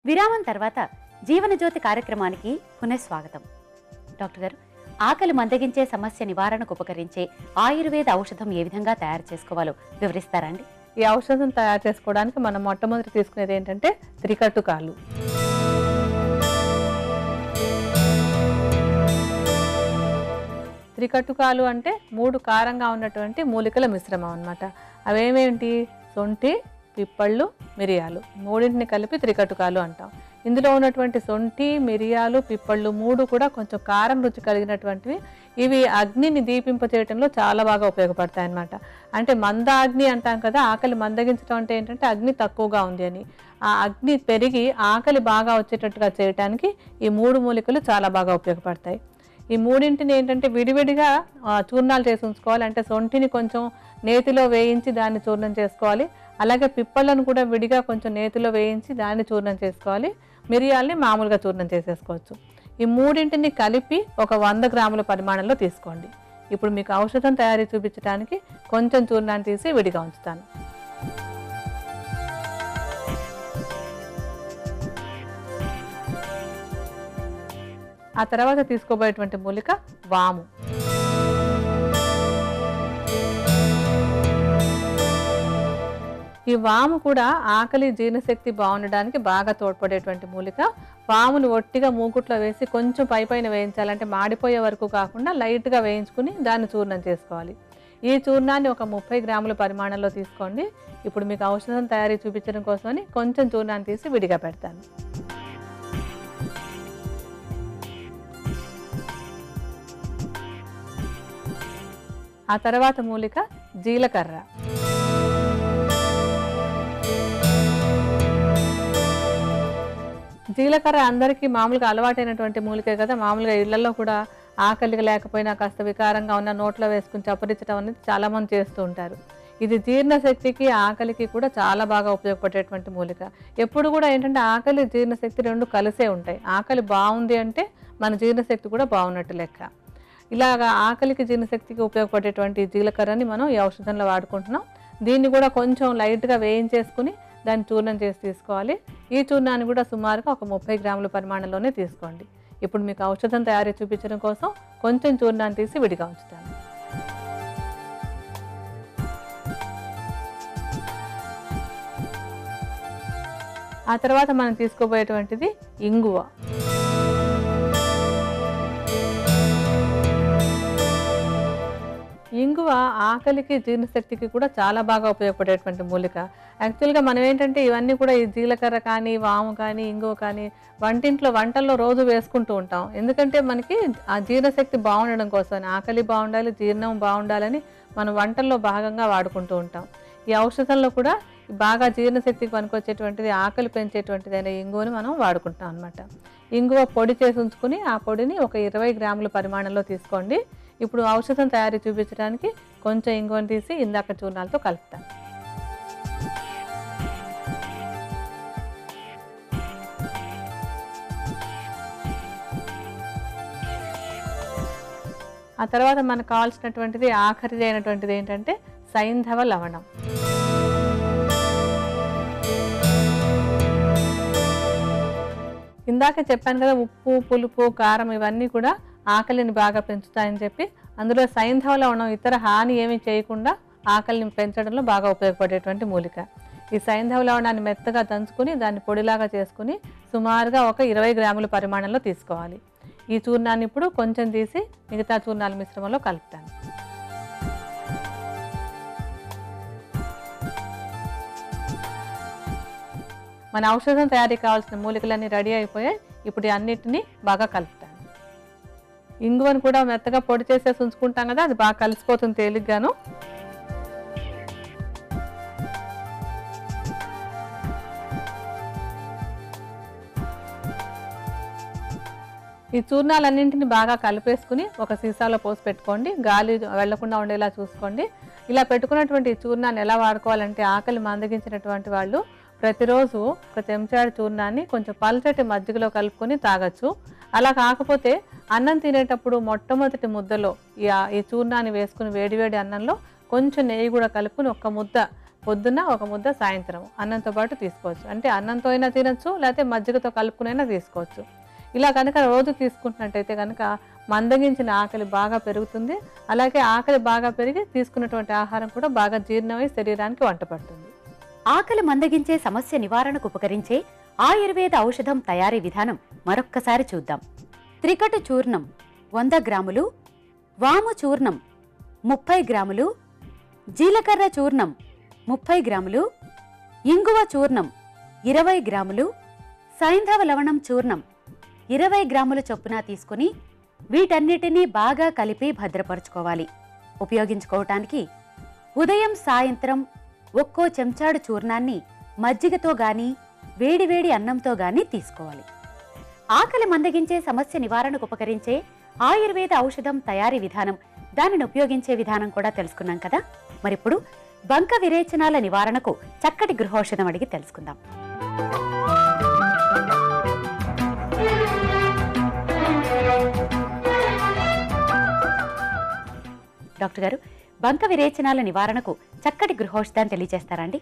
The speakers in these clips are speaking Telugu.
విరామం తర్వాత జీవనజ్యోతి కార్యక్రమానికి పునఃస్వాగతం. డాక్టర్ గారు, ఆకలి మందగించే సమస్య నివారణకు ఉపకరించే ఆయుర్వేద ఔషధం ఏ విధంగా తయారు చేసుకోవాలో వివరిస్తారా అండి? ఈ ఔషధం తయారు చేసుకోవడానికి మనం మొట్టమొదటి తీసుకునేది ఏంటంటే త్రికట్టుకాలు. త్రికట్టుకాలు అంటే 3 కారంగా ఉన్నటువంటి మూలికల మిశ్రమం అన్నమాట. అవేమేంటి? సొంఠి, పిప్పళ్ళు, మిరియాలు, మూడింటిని కలిపి త్రికట్టుకాలు అంటాం. ఇందులో ఉన్నటువంటి సొంఠి, మిరియాలు, పిప్పళ్ళు 3 కూడా కొంచెం కారం రుచి కలిగినటువంటివి. ఇవి అగ్నిని దీపింపచేయటంలో చాలా బాగా ఉపయోగపడతాయి అన్నమాట. అంటే మందాగ్ని అంటాం కదా, ఆకలి మందగించడం అంటే ఏంటంటే అగ్ని తక్కువగా ఉంది అని. ఆ అగ్ని పెరిగి ఆకలి బాగా వచ్చేటట్టుగా చేయడానికి ఈ 3 మూలికలు చాలా బాగా ఉపయోగపడతాయి. ఈ మూడింటిని ఏంటంటే విడివిడిగా చూర్ణాలు చేసి ఉంచుకోవాలి. అంటే సొంఠిని కొంచెం నేతిలో వేయించి దాన్ని చూర్ణం చేసుకోవాలి. అలాగే పిప్పళ్ళను కూడా విడిగా కొంచెం నేతిలో వేయించి దాన్ని చూర్ణం చేసుకోవాలి. మిరియాలని మామూలుగా చూర్ణం చేసేసుకోవచ్చు. ఈ మూడింటిని కలిపి ఒక 100 గ్రాముల పరిమాణంలో తీసుకోండి. ఇప్పుడు మీకు ఔషధం తయారీ చూపించడానికి కొంచెం చూర్ణాన్ని తీసి విడిగా ఉంచుతాను. ఆ తర్వాత తీసుకోబోయేటువంటి మూలిక వాము. ఈ వాము కూడా ఆకలి జీర్ణశక్తి బాగుండడానికి బాగా తోడ్పడేటువంటి మూలిక. వామును ఒట్టిగా మూకుట్లో వేసి కొంచెం పైన వేయించాలంటే మాడిపోయే వరకు కాకుండా లైట్గా వేయించుకుని దాన్ని చూర్ణం చేసుకోవాలి. ఈ చూర్ణాన్ని ఒక 30 గ్రాముల పరిమాణంలో తీసుకోండి. ఇప్పుడు మీకు ఔషధం తయారీ చూపించడం కోసమని కొంచెం చూర్ణాన్ని తీసి విడిగా పెడతాను. ఆ తర్వాత మూలిక జీలకర్ర. జీలకర్ర అందరికీ మామూలుగా అలవాటైనటువంటి మూలికే కదా. మామూలుగా ఇళ్లలో కూడా ఆకలిగా లేకపోయినా కాస్త వికారంగా ఉన్న నోట్లో వేసుకుని చప్పరించడం అనేది చాలామంది చేస్తూ ఉంటారు. ఇది జీర్ణశక్తికి ఆకలికి కూడా చాలా బాగా ఉపయోగపడేటువంటి మూలిక. ఎప్పుడు కూడా ఏంటంటే ఆకలి జీర్ణశక్తి 2 కలిసే ఉంటాయి. ఆకలి బాగుంది అంటే మన జీర్ణశక్తి కూడా బాగున్నట్టు లెక్క. ఇలాగా ఆకలికి జీర్ణశక్తికి ఉపయోగపడేటువంటి జీలకర్రని మనం ఈ ఔషధంలో వాడుకుంటున్నాం. దీన్ని కూడా కొంచెం లైట్గా వేయించేసుకుని దాన్ని చూర్ణం చేసి తీసుకోవాలి. ఈ చూర్ణాన్ని కూడా సుమారుగా ఒక 30 గ్రాముల పరిమాణంలోనే తీసుకోండి. ఇప్పుడు మీకు ఔషధం తయారీ చూపించడం కోసం కొంచెం చూర్ణాన్ని తీసి విడిగా ఉంచుతాను. ఆ తర్వాత మనం తీసుకోబోయేటువంటిది ఇంగువ. ఇంగువ ఆకలికి జీర్ణశక్తికి కూడా చాలా బాగా ఉపయోగపడేటువంటి మూలిక. యాక్చువల్గా మనం ఏంటంటే ఇవన్నీ కూడా ఈ జీలకర్ర కానీ, వాము కానీ, ఇంగువ కానీ వంటల్లో రోజు వేసుకుంటూ ఉంటాం. ఎందుకంటే మనకి ఆ జీర్ణశక్తి బాగుండడం కోసం, ఆకలి బాగుండాలి, జీర్ణం బాగుండాలని మనం వంటల్లో భాగంగా వాడుకుంటూ ఉంటాం. ఈ ఔషధంలో కూడా బాగా జీర్ణశక్తికి పనికొచ్చేటువంటిది, ఆకలి పెంచేటువంటిది అయిన ఇంగువని మనం వాడుకుంటాం అనమాట. ఇంగువ పొడి చేసి ఉంచుకుని ఆ పొడిని ఒక 20 గ్రాముల పరిమాణంలో తీసుకోండి. ఇప్పుడు ఔషధం తయారీ చూపించడానికి కొంచెం ఇంగువని తీసి ఇందాక చూర్ణాలతో కలుపుతాను. ఆ తర్వాత మనకు కావాల్సినటువంటిది ఆఖరిది అయినటువంటిది ఏంటంటే సైంధవ లవణం. ఇందాక చెప్పాను కదా, ఉప్పు, పులుపు, కారం ఇవన్నీ కూడా ఆకలిని బాగా పెంచుతాయని చెప్పి. అందులో సైంధవ లవణం ఇతర హాని ఏమీ చేయకుండా ఆకలిని పెంచడంలో బాగా ఉపయోగపడేటువంటి మూలిక. ఈ సైంధవ లవణాన్ని మెత్తగా దంచుకుని దాన్ని పొడిలాగా చేసుకుని సుమారుగా ఒక 20 గ్రాముల పరిమాణంలో తీసుకోవాలి. ఈ చూర్ణాన్ని ఇప్పుడు కొంచెం తీసి మిగతా చూర్ణాల మిశ్రమంలో కలుపుతాను. మన ఔషధం తయారీకి కావాల్సిన మూలికలన్నీ రెడీ అయిపోయాయి. ఇప్పుడు అన్నిటినీ బాగా కలుపుతాను. ఇంగువను కూడా మెత్తగా పొడి చేసేసి ఉంచుకుంటాం కదా, అది బాగా కలిసిపోతుంది తేలిగ్గాను. ఈ చూర్ణాలన్నింటినీ బాగా కలిపేసుకుని ఒక సీసాలో పోసి పెట్టుకోండి. గాలి వెళ్లకుండా ఉండేలా చూసుకోండి. ఇలా పెట్టుకున్నటువంటి చూర్ణాన్ని ఎలా వాడుకోవాలంటే, ఆకలి మందగించినటువంటి వాళ్ళు ప్రతిరోజు ఒక చెంచాడు చూర్ణాన్ని కొంచెం పల్చటి మజ్జిగలో కలుపుకొని తాగొచ్చు. అలా కాకపోతే అన్నం తినేటప్పుడు మొట్టమొదటి ముద్దలో ఈ చూర్ణాన్ని వేసుకుని వేడివేడి అన్నంలో కొంచెం నెయ్యి కూడా కలుపుకుని ఒక్క ముద్ద పొద్దున్న ఒక ముద్ద, సాయంత్రం అన్నంతో పాటు తీసుకోవచ్చు. అంటే అన్నంతో అయినా తినచ్చు, లేకపోతే మజ్జిగతో కలుపుకునైనా తీసుకోవచ్చు. ఇలా కనుక రోజు తీసుకుంటున్నట్టయితే కనుక మందగించిన ఆకలి బాగా పెరుగుతుంది. అలాగే ఆకలి బాగా పెరిగి తీసుకున్నటువంటి ఆహారం కూడా బాగా జీర్ణమై శరీరానికి వంట పడుతుంది. ఆకలి మందగించే సమస్య నివారణకు ఉపకరించే ఆయుర్వేద ఔషధం తయారీ విధానం మరొక్కసారి చూద్దాం. త్రికటు చూర్ణం 100 గ్రాములు, వాము చూర్ణం 30 గ్రాములు, జీలకర్ర చూర్ణం 30 గ్రాములు, ఇంగువ చూర్ణం 20 గ్రాములు, సైంధవ లవణం చూర్ణం 20 గ్రాముల చొప్పున తీసుకుని వీటన్నిటినీ బాగా కలిపి భద్రపరుచుకోవాలి. ఉపయోగించుకోవటానికి ఉదయం, సాయంత్రం ఒక్కో చెంచాడు చూర్ణాన్ని మజ్జిగతో గాని వేడివేడి అన్నంతో గాని తీసుకోవాలి. ఆకలి మందగించే సమస్య నివారణకు ఉపకరించే ఆయుర్వేద ఔషధం తయారీ విధానం, దానిని ఉపయోగించే విధానం కూడా తెలుసుకున్నాం కదా. మరిప్పుడు బంక విరేచనాల నివారణకు చక్కటి గృహౌషధం అడిగి తెలుసుకుందాం. డాక్టర్ గారు, బంక విరేచనాల నివారణకు చక్కటి గృహౌషధాన్ని తెలియజేస్తారా అండి?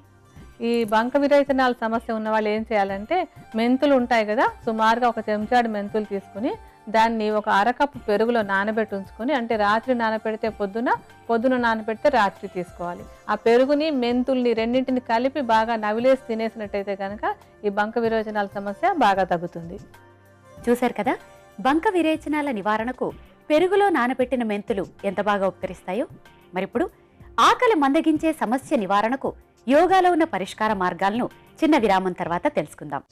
ఈ బంక విరేచనాల సమస్య ఉన్న వాళ్ళు ఏం చేయాలంటే, మెంతులు ఉంటాయి కదా, సుమారుగా ఒక చెంచాడు మెంతులు తీసుకుని దాన్ని ఒక అరకప్పు పెరుగులో నానబెట్టి ఉంచుకొని, అంటే రాత్రి నానబెడితే పొద్దున, పొద్దున నానబెడితే రాత్రి తీసుకోవాలి. ఆ పెరుగుని, మెంతుల్ని రెండింటిని కలిపి బాగా నవిలేసి తినేసినట్టయితే కనుక ఈ బంక విరేచనాల సమస్య బాగా తగ్గుతుంది. చూశారు కదా, బంక విరేచనాల నివారణకు పెరుగులో నానబెట్టిన మెంతులు ఎంత బాగా ఉపకరిస్తాయో. మరిప్పుడు ఆకలి మందగించే సమస్య నివారణకు యోగాలో ఉన్న పరిష్కార మార్గాలను చిన్న విరామం తర్వాత తెలుసుకుందాం.